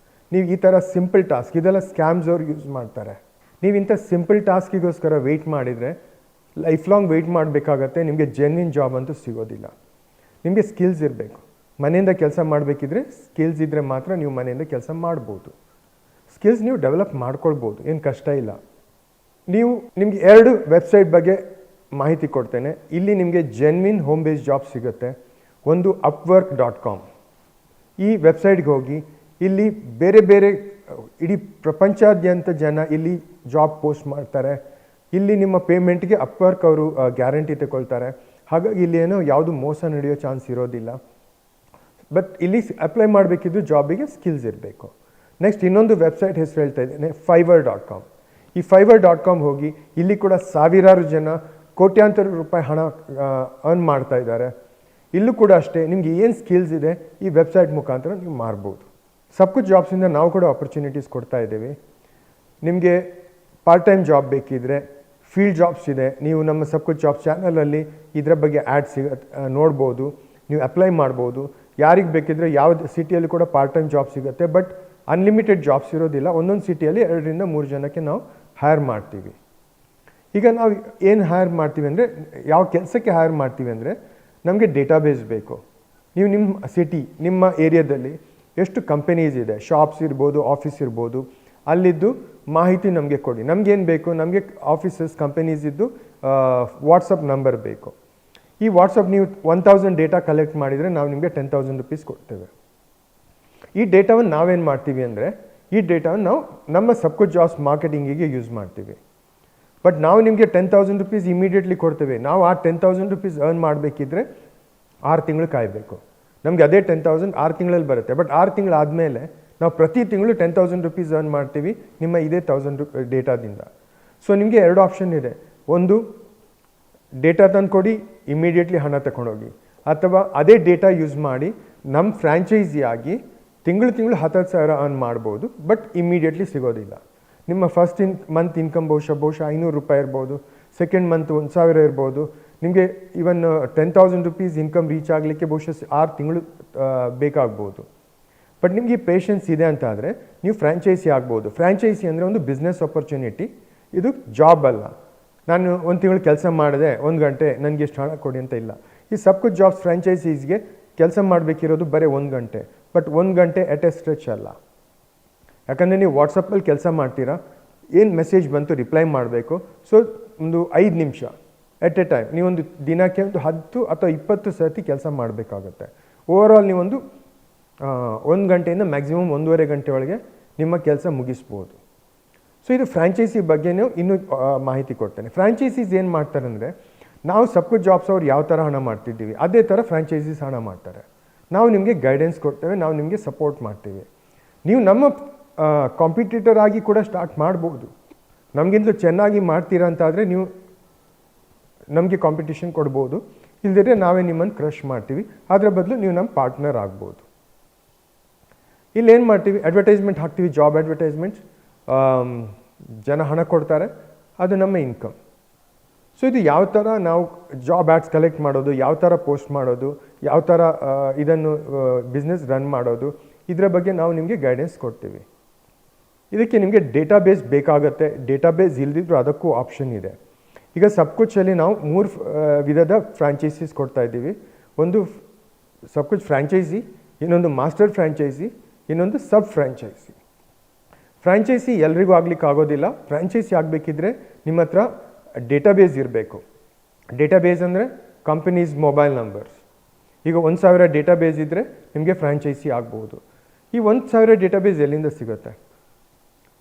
ನೀವು ಈ ಥರ ಸಿಂಪಲ್ ಟಾಸ್ಕ್, ಇದೆಲ್ಲ ಸ್ಕ್ಯಾಮ್ಸ್ ಅವ್ರು ಯೂಸ್ ಮಾಡ್ತಾರೆ. ನೀವು ಇಂಥ ಸಿಂಪಲ್ ಟಾಸ್ಕಿಗೋಸ್ಕರ ವೆಯ್ಟ್ ಮಾಡಿದರೆ ಲೈಫ್ ಲಾಂಗ್ ವೆಯ್ಟ್ ಮಾಡಬೇಕಾಗತ್ತೆ. ನಿಮಗೆ ಜೆನ್ವಿನ್ ಜಾಬ್ ಅಂತೂ ಸಿಗೋದಿಲ್ಲ. ನಿಮಗೆ ಸ್ಕಿಲ್ಸ್ ಇರಬೇಕು. ಮನೆಯಿಂದ ಕೆಲಸ ಮಾಡಬೇಕಿದ್ರೆ ಸ್ಕಿಲ್ಸ್ ಇದ್ದರೆ ಮಾತ್ರ ನೀವು ಮನೆಯಿಂದ ಕೆಲಸ ಮಾಡ್ಬೋದು. ಸ್ಕಿಲ್ಸ್ ನೀವು ಡೆವಲಪ್ ಮಾಡ್ಕೊಳ್ಬೋದು, ಏನು ಕಷ್ಟ ಇಲ್ಲ. ನಿಮಗೆ 2 ವೆಬ್ಸೈಟ್ ಬಗ್ಗೆ ಮಾಹಿತಿ ಕೊಡ್ತೇನೆ. ಇಲ್ಲಿ ನಿಮಗೆ ಜೆನ್ವಿನ್ ಹೋಮ್ ಬೇಸ್ಡ್ ಜಾಬ್ ಸಿಗುತ್ತೆ. ಒಂದು upwork.com. ಈ ವೆಬ್ಸೈಟ್ಗೆ ಹೋಗಿ ಇಲ್ಲಿ ಬೇರೆ ಬೇರೆ ಇಡೀ ಪ್ರಪಂಚಾದ್ಯಂತ ಜನ ಇಲ್ಲಿ ಜಾಬ್ ಪೋಸ್ಟ್ ಮಾಡ್ತಾರೆ. ಇಲ್ಲಿ ನಿಮ್ಮ ಪೇಮೆಂಟ್ಗೆ ಅಪ್ವರ್ಕ್ ಅವರು ಗ್ಯಾರಂಟಿ ತಗೊಳ್ತಾರೆ. ಹಾಗಾಗಿ ಇಲ್ಲಿ ಏನೋ ಯಾವುದು ಮೋಸ ನಡೆಯೋ ಚಾನ್ಸ್ ಇರೋದಿಲ್ಲ. ಬಟ್ ಇಲ್ಲಿ ಅಪ್ಲೈ ಮಾಡಬೇಕಿದ್ದು ಜಾಬಿಗೆ ಸ್ಕಿಲ್ಸ್ ಇರಬೇಕು. ನೆಕ್ಸ್ಟ್ ಇನ್ನೊಂದು ವೆಬ್ಸೈಟ್ ಹೆಸರು ಹೇಳ್ತಾ ಇದ್ದೇನೆ, fiverr.com. ಈ fiverr.com ಹೋಗಿ, ಇಲ್ಲಿ ಕೂಡ ಸಾವಿರಾರು ಜನ ಕೋಟ್ಯಾಂತರ ರೂಪಾಯಿ ಹಣ ಅರ್ನ್ ಮಾಡ್ತಾ ಇದ್ದಾರೆ. ಇಲ್ಲೂ ಕೂಡ ಅಷ್ಟೇ, ನಿಮ್ಗೆ ಏನು ಸ್ಕಿಲ್ಸ್ ಇದೆ ಈ ವೆಬ್ಸೈಟ್ ಮುಖಾಂತರ ನೀವು ಮಾರ್ಬೋದು. ಸಬ್ಕುಚ್ ಜಾಬ್ಸಿಂದ ನಾವು ಕೂಡ ಆಪರ್ಚುನಿಟೀಸ್ ಕೊಡ್ತಾ ಇದ್ದೇವೆ. ನಿಮಗೆ ಪಾರ್ಟ್ ಟೈಮ್ ಜಾಬ್ ಬೇಕಿದ್ರೆ ಫೀಲ್ಡ್ ಜಾಬ್ಸ್ ಇದೆ. ನೀವು ನಮ್ಮ ಸಬ್ಕುಚ್ ಜಾಬ್ಸ್ ಚಾನಲಲ್ಲಿ ಇದರ ಬಗ್ಗೆ ಆ್ಯಡ್ ನೋಡ್ಬೋದು, ನೀವು ಅಪ್ಲೈ ಮಾಡ್ಬೋದು. ಯಾರಿಗೆ ಬೇಕಿದ್ರೆ ಯಾವ ಸಿಟಿಯಲ್ಲಿ ಕೂಡ ಪಾರ್ಟ್ ಟೈಮ್ ಜಾಬ್ ಸಿಗುತ್ತೆ. ಬಟ್ ಅನ್ಲಿಮಿಟೆಡ್ ಜಾಬ್ಸ್ ಇರೋದಿಲ್ಲ. ಒಂದೊಂದು ಸಿಟಿಯಲ್ಲಿ 2ರಿಂದ 3 ಜನಕ್ಕೆ ನಾವು ಹೈರ್ ಮಾಡ್ತೀವಿ. ಈಗ ನಾವು ಏನು ಹೈರ್ ಮಾಡ್ತೀವಿ ಅಂದರೆ, ಯಾವ ಕೆಲಸಕ್ಕೆ ಹೈರ್ ಮಾಡ್ತೀವಿ ಅಂದರೆ, ನಮಗೆ ಡೇಟಾಬೇಸ್ ಬೇಕು. ನೀವು ನಿಮ್ಮ ಸಿಟಿ, ನಿಮ್ಮ ಏರಿಯಾದಲ್ಲಿ ಎಷ್ಟು ಕಂಪನೀಸ್ ಇದೆ, ಶಾಪ್ಸ್ ಇರ್ಬೋದು, ಆಫೀಸ್ ಇರ್ಬೋದು, ಅಲ್ಲಿದ್ದು ಮಾಹಿತಿ ನಮಗೆ ಕೊಡಿ. ನಮಗೇನು ಬೇಕು, ನಮಗೆ ಆಫೀಸಸ್, ಕಂಪನೀಸ್ ಇದ್ದು ವಾಟ್ಸಪ್ ನಂಬರ್ ಬೇಕು. ಈ ವಾಟ್ಸಪ್ ನೀವು 1000 ಡೇಟಾ ಕಲೆಕ್ಟ್ ಮಾಡಿದರೆ ನಾವು ನಿಮಗೆ 10,000 ರೂಪೀಸ್ ಕೊಡ್ತೇವೆ. ಈ ಡೇಟಾವನ್ನು ನಾವೇನು ಮಾಡ್ತೀವಿ ಅಂದರೆ, ಈ ಡೇಟಾವನ್ನು ನಾವು ನಮ್ಮ ಸಬ್ಕುಚ್ ಜಾಬ್ಸ್ ಮಾರ್ಕೆಟಿಂಗಿಗೆ ಯೂಸ್ ಮಾಡ್ತೀವಿ. ಬಟ್ ನಾವು ನಿಮಗೆ 10,000 ರೂಪೀಸ್ ಇಮಿಡಿಯೇಟ್ಲಿ ಕೊಡ್ತೇವೆ. ನಾವು ಆ 10,000 ರೂಪೀಸ್ ಅರ್ನ್ ಮಾಡಬೇಕಿದ್ರೆ 6 ತಿಂಗಳು ಕಾಯಬೇಕು. ನಮಗೆ ಅದೇ 10,000 6 ತಿಂಗಳಲ್ಲಿ ಬರುತ್ತೆ. ಬಟ್ 6 ತಿಂಗಳಾದಮೇಲೆ ನಾವು ಪ್ರತಿ ತಿಂಗಳು 10,000 ರೂಪೀಸ್ ಅರ್ನ್ ಮಾಡ್ತೀವಿ ನಿಮ್ಮ ಇದೇ 1000 ಡೇಟಾದಿಂದ. ಸೊ ನಿಮಗೆ 2 ಆಪ್ಷನ್ ಇದೆ. ಒಂದು, ಡೇಟಾ ತಂದು ಕೊಡಿ, ಇಮಿಡಿಯೇಟ್ಲಿ ಹಣ ತಗೊಂಡೋಗಿ. ಅಥವಾ ಅದೇ ಡೇಟಾ ಯೂಸ್ ಮಾಡಿ ನಮ್ಮ ಫ್ರ್ಯಾಂಚೈಸಿ ಆಗಿ ತಿಂಗಳು 10,000 ಅರ್ನ್ ಮಾಡ್ಬೋದು. ಬಟ್ ಇಮಿಡಿಯೇಟ್ಲಿ ಸಿಗೋದಿಲ್ಲ. ನಿಮ್ಮ ಫಸ್ಟ್ ಮಂತ್ ಇನ್ಕಮ್ ಬಹುಶಃ 500 ರೂಪಾಯಿ ಇರ್ಬೋದು, ಸೆಕೆಂಡ್ ಮಂತ್ 1,000 ಇರ್ಬೋದು. ನಿಮಗೆ ಇವನ್ 10,000 ರೂಪೀಸ್ ಇನ್ಕಮ್ ರೀಚ್ ಆಗಲಿಕ್ಕೆ ಬಹುಶಃ 6 ತಿಂಗಳು ಬೇಕಾಗ್ಬೋದು. ಬಟ್ ನಿಮಗೆ ಪೇಷನ್ಸ್ ಇದೆ ಅಂತ ಆದರೆ ನೀವು ಫ್ರ್ಯಾಂಚೈಸಿ ಆಗ್ಬೋದು. ಫ್ರ್ಯಾಂಚೈಸಿ ಅಂದರೆ ಒಂದು ಬಿಸ್ನೆಸ್ ಆಪರ್ಚುನಿಟಿ, ಇದು ಜಾಬ್ ಅಲ್ಲ. ನಾನು 1 ತಿಂಗಳು ಕೆಲಸ ಮಾಡಿದೆ, 1 ಗಂಟೆ ನನಗೆ ಎಷ್ಟು ಹಣ ಕೊಡಿ ಅಂತ ಇಲ್ಲ. ಈ ಸಬ್ಕುಚ್ ಜಾಬ್ಸ್ ಫ್ರ್ಯಾಂಚೈಸೀಸ್ಗೆ ಕೆಲಸ ಮಾಡಬೇಕಿರೋದು ಬರೀ 1 ಗಂಟೆ. ಬಟ್ 1 ಗಂಟೆ ಎಟ್ ಎ ಸ್ಟ್ರೆಚ್ ಅಲ್ಲ. ಯಾಕಂದರೆ ನೀವು ವಾಟ್ಸಪ್ಪಲ್ಲಿ ಕೆಲಸ ಮಾಡ್ತೀರಾ, ಏನು ಮೆಸೇಜ್ ಬಂತು ರಿಪ್ಲೈ ಮಾಡಬೇಕು. ಸೊ ಒಂದು 5 ನಿಮಿಷ ಎಟ್ ಎ ಟೈಮ್, ನೀವೊಂದು ದಿನಕ್ಕೆ ಒಂದು 10 ಅಥವಾ 20 ಸರ್ತಿ ಕೆಲಸ ಮಾಡಬೇಕಾಗತ್ತೆ. ಓವರಾಲ್ ನೀವೊಂದು 1 ಗಂಟೆಯಿಂದ ಮ್ಯಾಕ್ಸಿಮಮ್ 1.5 ಗಂಟೆ ಒಳಗೆ ನಿಮ್ಮ ಕೆಲಸ ಮುಗಿಸ್ಬೋದು. ಸೊ ಇದು ಫ್ರ್ಯಾಂಚೈಸಿ ಬಗ್ಗೆ ಇನ್ನೂ ಮಾಹಿತಿ ಕೊಡ್ತೇನೆ. ಫ್ರ್ಯಾಂಚೈಸೀಸ್ ಏನು ಮಾಡ್ತಾರೆ ಅಂದರೆ, ನಾವು ಸಬ್ಕುಚ್ ಜಾಬ್ಸ್ ಅವ್ರು ಯಾವ ಥರ ಹಣ ಮಾಡ್ತಿದ್ದೀವಿ ಅದೇ ಥರ ಫ್ರ್ಯಾಂಚೈಸೀಸ್ ಹಣ ಮಾಡ್ತಾರೆ. ನಾವು ನಿಮಗೆ ಗೈಡೆನ್ಸ್ ಕೊಡ್ತೇವೆ, ನಾವು ನಿಮಗೆ ಸಪೋರ್ಟ್ ಮಾಡ್ತೀವಿ. ನೀವು ನಮ್ಮ ಕಾಂಪಿಟೇಟರ್ ಆಗಿ ಕೂಡ ಸ್ಟಾರ್ಟ್ ಮಾಡ್ಬೋದು. ನಮಗಿಂತಲೂ ಚೆನ್ನಾಗಿ ಮಾಡ್ತೀರಾ ಅಂತಾದರೆ ನೀವು ನಮಗೆ ಕಾಂಪಿಟೇಷನ್ ಕೊಡ್ಬೋದು. ಇಲ್ಲದಿದ್ದರೆ ನಾವೇ ನಿಮ್ಮನ್ನು ಕ್ರಶ್ ಮಾಡ್ತೀವಿ. ಅದರ ಬದಲು ನೀವು ನಮ್ಮ ಪಾರ್ಟ್ನರ್ ಆಗ್ಬೋದು. ಇಲ್ಲೇನು ಮಾಡ್ತೀವಿ, ಅಡ್ವರ್ಟೈಸ್ಮೆಂಟ್ ಹಾಕ್ತೀವಿ, ಜಾಬ್ ಅಡ್ವರ್ಟೈಸ್ಮೆಂಟ್ಸ್. ಜನ ಹಣ ಕೊಡ್ತಾರೆ, ಅದು ನಮ್ಮ ಇನ್ಕಮ್. ಸೊ ಇದು ಯಾವ ಥರ ನಾವು ಜಾಬ್ ಆ್ಯಡ್ಸ್ ಕಲೆಕ್ಟ್ ಮಾಡೋದು, ಯಾವ ಥರ ಪೋಸ್ಟ್ ಮಾಡೋದು, ಯಾವ ಥರ ಇದನ್ನು ಬಿಸ್ನೆಸ್ ರನ್ ಮಾಡೋದು, ಇದರ ಬಗ್ಗೆ ನಾವು ನಿಮಗೆ ಗೈಡೆನ್ಸ್ ಕೊಡ್ತೀವಿ. ಇದಕ್ಕೆ ನಿಮಗೆ ಡೇಟಾಬೇಸ್ ಬೇಕಾಗತ್ತೆ. ಡೇಟಾಬೇಸ್ ಇಲ್ದಿದ್ರು ಅದಕ್ಕೂ ಆಪ್ಷನ್ ಇದೆ. ಈಗ ಸಬ್ಕುಚ್ಚಲ್ಲಿ ನಾವು 3 ವಿಧದ ಫ್ರ್ಯಾಂಚೈಸೀಸ್ ಕೊಡ್ತಾ ಇದ್ದೀವಿ. ಒಂದು ಸಬ್ಕುಚ್ ಫ್ರ್ಯಾಂಚೈಸಿ, ಇನ್ನೊಂದು ಮಾಸ್ಟರ್ ಫ್ರ್ಯಾಂಚೈಸಿ, ಇನ್ನೊಂದು ಸಬ್ ಫ್ರ್ಯಾಂಚೈಸಿ. ಫ್ರ್ಯಾಂಚೈಸಿ ಎಲ್ರಿಗೂ ಆಗ್ಲಿಕ್ಕೆ ಆಗೋದಿಲ್ಲ. ಫ್ರ್ಯಾಂಚೈಸಿ ಆಗಬೇಕಿದ್ರೆ ನಿಮ್ಮ ಹತ್ರ ಡೇಟಾಬೇಸ್ ಇರಬೇಕು. ಡೇಟಾಬೇಸ್ ಅಂದರೆ ಕಂಪನೀಸ್ ಮೊಬೈಲ್ ನಂಬರ್ಸ್. ಈಗ 1,000 ಡೇಟಾಬೇಸ್ ಇದ್ದರೆ ನಿಮಗೆ ಫ್ರ್ಯಾಂಚೈಸಿ ಆಗ್ಬೋದು. ಈ 1,000 ಡೇಟಾಬೇಸ್ ಎಲ್ಲಿಂದ ಸಿಗುತ್ತೆ?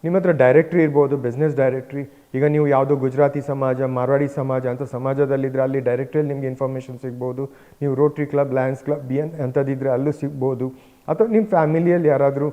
ನಿಮ್ಮ ಹತ್ರ ಡೈರೆಕ್ಟ್ರಿ ಇರ್ಬೋದು, ಬಿಸ್ನೆಸ್ ಡೈರೆಕ್ಟ್ರಿ. ಈಗ ನೀವು ಯಾವುದೋ ಗುಜರಾತಿ ಸಮಾಜ, ಮಾರ್ವಾಡಿ ಸಮಾಜ ಅಂತ ಸಮಾಜದಲ್ಲಿದ್ದರೆ ಅಲ್ಲಿ ಡೈರೆಕ್ಟ್ರಿಯಲ್ಲಿ ನಿಮಗೆ ಇನ್ಫಾರ್ಮೇಷನ್ ಸಿಗ್ಬೋದು. ನೀವು rotary club, Lions club, BN ಅಂಥದ್ದಿದ್ದರೆ ಅಲ್ಲೂ ಸಿಗ್ಬೋದು. ಅಥವಾ ನಿಮ್ಮ ಫ್ಯಾಮಿಲಿಯಲ್ಲಿ ಯಾರಾದರೂ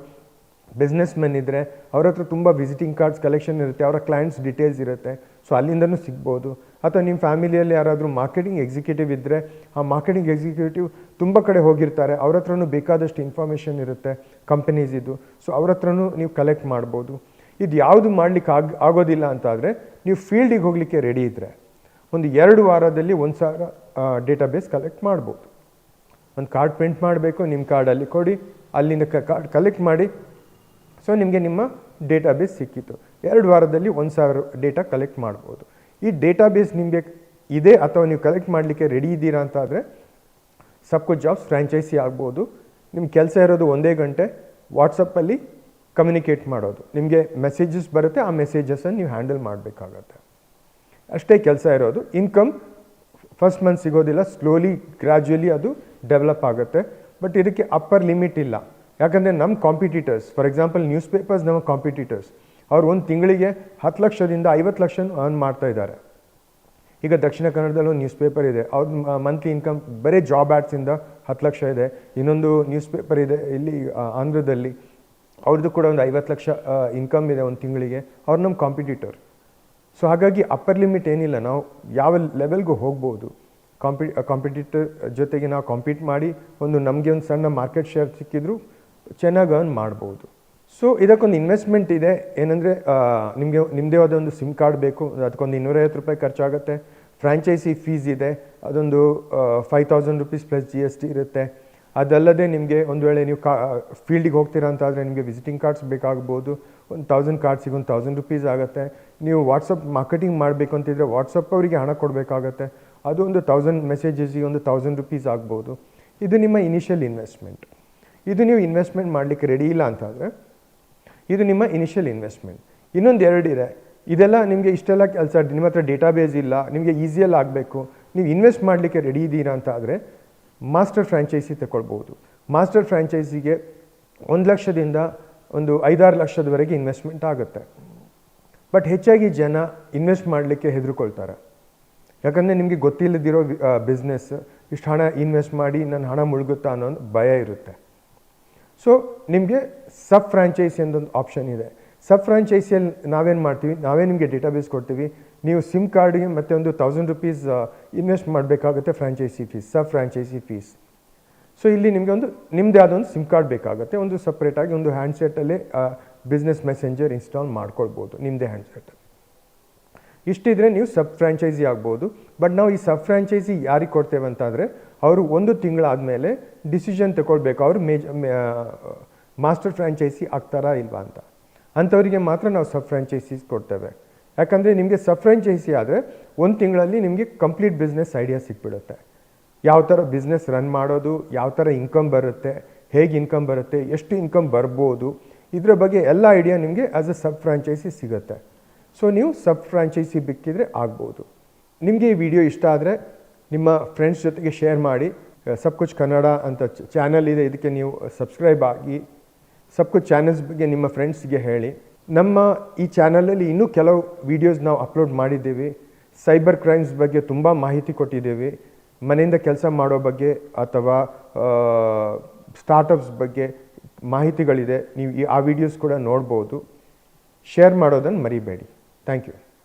ಬಿಸ್ನೆಸ್ ಮೆನ್ ಇದ್ದರೆ ಅವ್ರ ಹತ್ರ ತುಂಬ ವಿಸಿಟಿಂಗ್ ಕಾರ್ಡ್ಸ್ ಕಲೆಕ್ಷನ್ ಇರುತ್ತೆ, ಅವರ ಕ್ಲೈಂಟ್ಸ್ ಡೀಟೇಲ್ಸ್ ಇರುತ್ತೆ. ಸೊ ಅಲ್ಲಿಂದನೂ ಸಿಗ್ಬೋದು. ಅಥವಾ ನಿಮ್ಮ ಫ್ಯಾಮಿಲಿಯಲ್ಲಿ ಯಾರಾದರೂ ಮಾರ್ಕೆಟಿಂಗ್ ಎಕ್ಸಿಕ್ಯೂಟಿವ್ ಇದ್ದರೆ ಆ ಮಾರ್ಕೆಟಿಂಗ್ ಎಕ್ಸಿಕ್ಯೂಟಿವ್ ತುಂಬ ಕಡೆ ಹೋಗಿರ್ತಾರೆ, ಅವ್ರ ಹತ್ರನೂ ಬೇಕಾದಷ್ಟು ಇನ್ಫಾರ್ಮೇಷನ್ ಇರುತ್ತೆ ಕಂಪನೀಸ್ ಇದು. ಸೊ ಅವ್ರ ಹತ್ರನೂ ನೀವು ಕಲೆಕ್ಟ್ ಮಾಡ್ಬೋದು. ಇದು ಯಾವುದು ಮಾಡಲಿಕ್ಕೆ ಆಗೋದಿಲ್ಲ ಅಂತಾದರೆ ನೀವು ಫೀಲ್ಡಿಗೆ ಹೋಗಲಿಕ್ಕೆ ರೆಡಿ ಇದ್ದರೆ ಒಂದು 2 ವಾರದಲ್ಲಿ 1,000 ಡೇಟಾಬೇಸ್ ಕಲೆಕ್ಟ್ ಮಾಡ್ಬೋದು. ಒಂದು ಕಾರ್ಡ್ ಪ್ರಿಂಟ್ ಮಾಡಬೇಕು, ನಿಮ್ಮ ಕಾರ್ಡಲ್ಲಿ ಕೊಡಿ, ಅಲ್ಲಿಂದ ಕಾರ್ಡ್ ಕಲೆಕ್ಟ್ ಮಾಡಿ. ಸೊ ನಿಮಗೆ ನಿಮ್ಮ ಡೇಟಾಬೇಸ್ ಸಿಕ್ಕಿತು. 2 ವಾರದಲ್ಲಿ 1,000 ಡೇಟಾ ಕಲೆಕ್ಟ್ ಮಾಡ್ಬೋದು. ಈ ಡೇಟಾಬೇಸ್ ನಿಮಗೆ ಇದೆ ಅಥವಾ ನೀವು ಕಲೆಕ್ಟ್ ಮಾಡಲಿಕ್ಕೆ ರೆಡಿ ಇದ್ದೀರಾ ಅಂತಾದರೆ ಸಬ್ಕುಚ್ ಜಾಬ್ಸ್ ಫ್ರ್ಯಾಂಚೈಸಿ ಆಗ್ಬೋದು. ನಿಮ್ಮ ಕೆಲಸ ಇರೋದು 1 ಗಂಟೆ ವಾಟ್ಸಪ್ಪಲ್ಲಿ ಕಮ್ಯುನಿಕೇಟ್ ಮಾಡೋದು. ನಿಮಗೆ ಮೆಸೇಜಸ್ ಬರುತ್ತೆ, ಆ ಮೆಸೇಜಸನ್ನು ನೀವು ಹ್ಯಾಂಡಲ್ ಮಾಡಬೇಕಾಗತ್ತೆ. ಅಷ್ಟೇ ಕೆಲಸ ಇರೋದು. ಇನ್ಕಮ್ ಫಸ್ಟ್ ಮಂತ್ ಸಿಗೋದಿಲ್ಲ, ಸ್ಲೋಲಿ ಗ್ರ್ಯಾಜುಯಲಿ ಅದು ಡೆವಲಪ್ ಆಗುತ್ತೆ. ಬಟ್ ಇದಕ್ಕೆ ಅಪ್ಪರ್ ಲಿಮಿಟ್ ಇಲ್ಲ. ಯಾಕಂದರೆ ನಮ್ಮ ಕಾಂಪಿಟೀಟರ್ಸ್, ಫಾರ್ ಎಕ್ಸಾಂಪಲ್ ನ್ಯೂಸ್ ಪೇಪರ್ಸ್ ನಮ್ಮ ಕಾಂಪಿಟೀಟರ್ಸ್, ಅವ್ರು ಒಂದು ತಿಂಗಳಿಗೆ 10 ಲಕ್ಷದಿಂದ 50 ಲಕ್ಷ ಅರ್ನ್ ಮಾಡ್ತಾ ಇದ್ದಾರೆ. ಈಗ ದಕ್ಷಿಣ ಕನ್ನಡದಲ್ಲಿ ಒಂದು ನ್ಯೂಸ್ ಪೇಪರ್ ಇದೆ, ಅವ್ರ ಮಂತ್ಲಿ ಇನ್ಕಮ್ ಬರೀ ಜಾಬ್ ಆ್ಯಡ್ಸಿಂದ 10 ಲಕ್ಷ ಇದೆ. ಇನ್ನೊಂದು ನ್ಯೂಸ್ ಪೇಪರ್ ಇದೆ ಇಲ್ಲಿ ಆಂಧ್ರದಲ್ಲಿ, ಅವ್ರದ್ದು ಕೂಡ ಒಂದು 50 ಲಕ್ಷ ಇನ್ಕಮ್ ಇದೆ ಒಂದು ತಿಂಗಳಿಗೆ. ಅವ್ರು ನಮ್ಮ ಕಾಂಪಿಟೀಟರ್. ಸೊ ಹಾಗಾಗಿ ಅಪ್ಪರ್ ಲಿಮಿಟ್ ಏನಿಲ್ಲ, ನಾವು ಯಾವ ಲೆವೆಲ್ಗೂ ಹೋಗ್ಬೋದು. ಕಾಂಪಿಟೇಟರ್ ಜೊತೆಗೆ ನಾವು ಕಾಂಪೀಟ್ ಮಾಡಿ ನಮಗೆ ಒಂದು ಸಣ್ಣ ಮಾರ್ಕೆಟ್ ಶೇರ್ ಸಿಕ್ಕಿದ್ರು ಚೆನ್ನಾಗಿ ಅರ್ನ್ ಮಾಡ್ಬೋದು. ಸೊ ಇದಕ್ಕೊಂದು ಇನ್ವೆಸ್ಟ್ಮೆಂಟ್ ಇದೆ. ಏನಂದರೆ ನಿಮ್ಮದೇ ಆದ ಒಂದು ಸಿಮ್ ಕಾರ್ಡ್ ಬೇಕು, ಅದಕ್ಕೊಂದು 250 ರೂಪಾಯಿ ಖರ್ಚಾಗುತ್ತೆ. ಫ್ರಾಂಚೈಸಿ ಫೀಸ್ ಇದೆ, ಅದೊಂದು 5000 ರೂಪೀಸ್ ಪ್ಲಸ್ GST ಇರುತ್ತೆ. ಅದಲ್ಲದೆ ನಿಮಗೆ ಒಂದು ವೇಳೆ ನೀವು ಫೀಲ್ಡಿಗೆ ಹೋಗ್ತೀರಾ ಅಂತಾದರೆ ನಿಮಗೆ ವಿಸಿಟಿಂಗ್ ಕಾರ್ಡ್ಸ್ ಬೇಕಾಗ್ಬೋದು. 1000 ಕಾರ್ಡ್ಸಿಗೆ 1000 ರೂಪೀಸ್ ಆಗುತ್ತೆ. ನೀವು ವಾಟ್ಸಪ್ ಮಾರ್ಕೆಟಿಂಗ್ ಮಾಡಬೇಕು ಅಂತಿದ್ರೆ ವಾಟ್ಸಪ್ ಅವರಿಗೆ ಹಣ ಕೊಡಬೇಕಾಗತ್ತೆ, ಅದು 1000 ಮೆಸೇಜಸ್ಗೆ 1000 ರೂಪೀಸ್ ಆಗ್ಬೋದು. ಇದು ನಿಮ್ಮ ಇನಿಷಿಯಲ್ ಇನ್ವೆಸ್ಟ್ಮೆಂಟ್. ಇದು ನೀವು ಇನ್ವೆಸ್ಟ್ಮೆಂಟ್ ಮಾಡಲಿಕ್ಕೆ ರೆಡಿ ಇಲ್ಲ ಅಂತಾದರೆ ಇದು ನಿಮ್ಮ ಇನಿಷಿಯಲ್ ಇನ್ವೆಸ್ಟ್ಮೆಂಟ್. ಇನ್ನೊಂದು 2 ಇದೆ. ಇದೆಲ್ಲ ನಿಮಗೆ ಇಷ್ಟೆಲ್ಲ ಕೆಲಸ, ನಿಮ್ಮ ಹತ್ರ ಡೇಟಾಬೇಸ್ ಇಲ್ಲ, ನಿಮಗೆ ಈಸಿಯಲ್ಲಿ ಆಗಬೇಕು, ನೀವು ಇನ್ವೆಸ್ಟ್ ಮಾಡಲಿಕ್ಕೆ ರೆಡಿ ಇದ್ದೀರಾ ಅಂತ ಆದರೆ ಮಾಸ್ಟರ್ ಫ್ರ್ಯಾಂಚೈಸಿ ತಗೊಳ್ಬೋದು. ಮಾಸ್ಟರ್ ಫ್ರ್ಯಾಂಚೈಸಿಗೆ 1 ಲಕ್ಷದಿಂದ 5-6 ಲಕ್ಷದವರೆಗೆ ಇನ್ವೆಸ್ಟ್ಮೆಂಟ್ ಆಗುತ್ತೆ. ಬಟ್ ಹೆಚ್ಚಾಗಿ ಜನ ಇನ್ವೆಸ್ಟ್ ಮಾಡಲಿಕ್ಕೆ ಹೆದರ್ಕೊಳ್ತಾರೆ. ಯಾಕಂದರೆ ನಿಮಗೆ ಗೊತ್ತಿಲ್ಲದಿರೋ ಬಿಸ್ನೆಸ್, ಇಷ್ಟು ಹಣ ಇನ್ವೆಸ್ಟ್ ಮಾಡಿ ನನ್ನ ಹಣ ಮುಳುಗುತ್ತಾ ಅನ್ನೋ ಒಂದು ಭಯ ಇರುತ್ತೆ. ಸೊ ನಿಮಗೆ ಸಬ್ ಫ್ರಾಂಚೈಸಿ ಅನ್ನೊಂದು ಆಪ್ಷನ್ ಇದೆ. ಸಬ್ ಫ್ರಾಂಚೈಸಿಯಲ್ಲಿ ನಾವೇನು ಮಾಡ್ತೀವಿ, ನಾವೇ ನಿಮಗೆ ಡೇಟಾಬೇಸ್ ಕೊಡ್ತೀವಿ. ನೀವು ಸಿಮ್ ಕಾರ್ಡ್ಗೆ ಮತ್ತು 1000 ರೂಪೀಸ್ ಇನ್ವೆಸ್ಟ್ ಮಾಡಬೇಕಾಗುತ್ತೆ ಫ್ರಾಂಚೈಸಿ ಫೀಸ್, ಸಬ್ ಫ್ರಾಂಚೈಸಿ ಫೀಸ್. ಸೊ ಇಲ್ಲಿ ನಿಮಗೆ ನಿಮ್ಮದೇ ಆದ ಒಂದು ಸಿಮ್ ಕಾರ್ಡ್ ಬೇಕಾಗುತ್ತೆ. ಸಪ್ರೇಟಾಗಿ ಹ್ಯಾಂಡ್ಸೆಟ್ಟಲ್ಲಿ ಬಿಸ್ನೆಸ್ ಮೆಸೆಂಜರ್ ಇನ್ಸ್ಟಾಲ್ ಮಾಡ್ಕೊಳ್ಬೋದು ನಿಮ್ಮದೇ ಹ್ಯಾಂಡ್ಸೆಟ್ಟಲ್ಲಿ. ಇಷ್ಟಿದ್ರೆ ನೀವು ಸಬ್ ಫ್ರಾಂಚೈಸಿ ಆಗ್ಬೋದು. ಬಟ್ ನಾವು ಈ ಸಬ್ ಫ್ರಾಂಚೈಸಿ ಯಾರಿಗೆ ಕೊಡ್ತೇವೆ ಅಂತಂದರೆ ಅವರು 1 ತಿಂಗಳಾದಮೇಲೆ ಡಿಸಿಷನ್ ತಗೊಳ್ಬೇಕು, ಅವರು ಮಾಸ್ಟರ್ ಫ್ರಾಂಚೈಸಿ ಆಗ್ತಾರಾ ಇಲ್ವಾ ಅಂತ. ಅಂಥವರಿಗೆ ಮಾತ್ರ ನಾವು ಸಬ್ ಫ್ರಾಂಚೈಸೀಸ್ ಕೊಡ್ತೇವೆ. ಯಾಕಂದರೆ ನಿಮಗೆ ಸಬ್ ಫ್ರಾಂಚೈಸಿ ಆದರೆ 1 ತಿಂಗಳಲ್ಲಿ ನಿಮಗೆ ಕಂಪ್ಲೀಟ್ ಬಿಸ್ನೆಸ್ ಐಡಿಯಾ ಸಿಕ್ಬಿಡುತ್ತೆ. ಯಾವ ಥರ ಬಿಸ್ನೆಸ್ ರನ್ ಮಾಡೋದು, ಯಾವ ಥರ ಇನ್ಕಮ್ ಬರುತ್ತೆ, ಹೇಗೆ ಇನ್ಕಮ್ ಬರುತ್ತೆ, ಎಷ್ಟು ಇನ್ಕಮ್ ಬರ್ಬೋದು, ಇದರ ಬಗ್ಗೆ ಎಲ್ಲ ಐಡಿಯಾ ನಿಮಗೆ ಆ್ಯಸ್ ಎ ಸಬ್ ಫ್ರಾಂಚೈಸಿ ಸಿಗುತ್ತೆ. ಸೊ ನೀವು ಸಬ್ ಫ್ರಾಂಚೈಸಿ ಬಿಕ್ಕಿದ್ರೆ ಆಗ್ಬೋದು. ನಿಮಗೆ ಈ ವಿಡಿಯೋ ಇಷ್ಟ ಆದರೆ ನಿಮ್ಮ ಫ್ರೆಂಡ್ಸ್ ಜೊತೆಗೆ ಶೇರ್ ಮಾಡಿ. ಸಬ್ ಕುಚ್ ಕನ್ನಡ ಅಂತ ಚಾನಲ್ ಇದೆ, ಇದಕ್ಕೆ ನೀವು ಸಬ್ಸ್ಕ್ರೈಬ್ ಆಗಿ ಸಬ್ ಕುಚ್ ಚಾನಲ್ಸ್ ಬಗ್ಗೆ ನಿಮ್ಮ ಫ್ರೆಂಡ್ಸ್ಗೆ ಹೇಳಿ. ನಮ್ಮ ಈ ಚಾನಲಲ್ಲಿ ಇನ್ನೂ ಕೆಲವು ವೀಡಿಯೋಸ್ ನಾವು ಅಪ್ಲೋಡ್ ಮಾಡಿದ್ದೀವಿ. ಸೈಬರ್ ಕ್ರೈಮ್ಸ್ ಬಗ್ಗೆ ತುಂಬ ಮಾಹಿತಿ ಕೊಟ್ಟಿದ್ದೀವಿ. ಮನೆಯಿಂದ ಕೆಲಸ ಮಾಡೋ ಬಗ್ಗೆ ಅಥವಾ ಸ್ಟಾರ್ಟಪ್ಸ್ ಬಗ್ಗೆ ಮಾಹಿತಿಗಳಿದೆ. ನೀವು ಆ ವಿಡಿಯೋಸ್ ಕೂಡ ನೋಡ್ಬೋದು. ಶೇರ್ ಮಾಡೋದನ್ನು ಮರಿಬೇಡಿ. Thank you.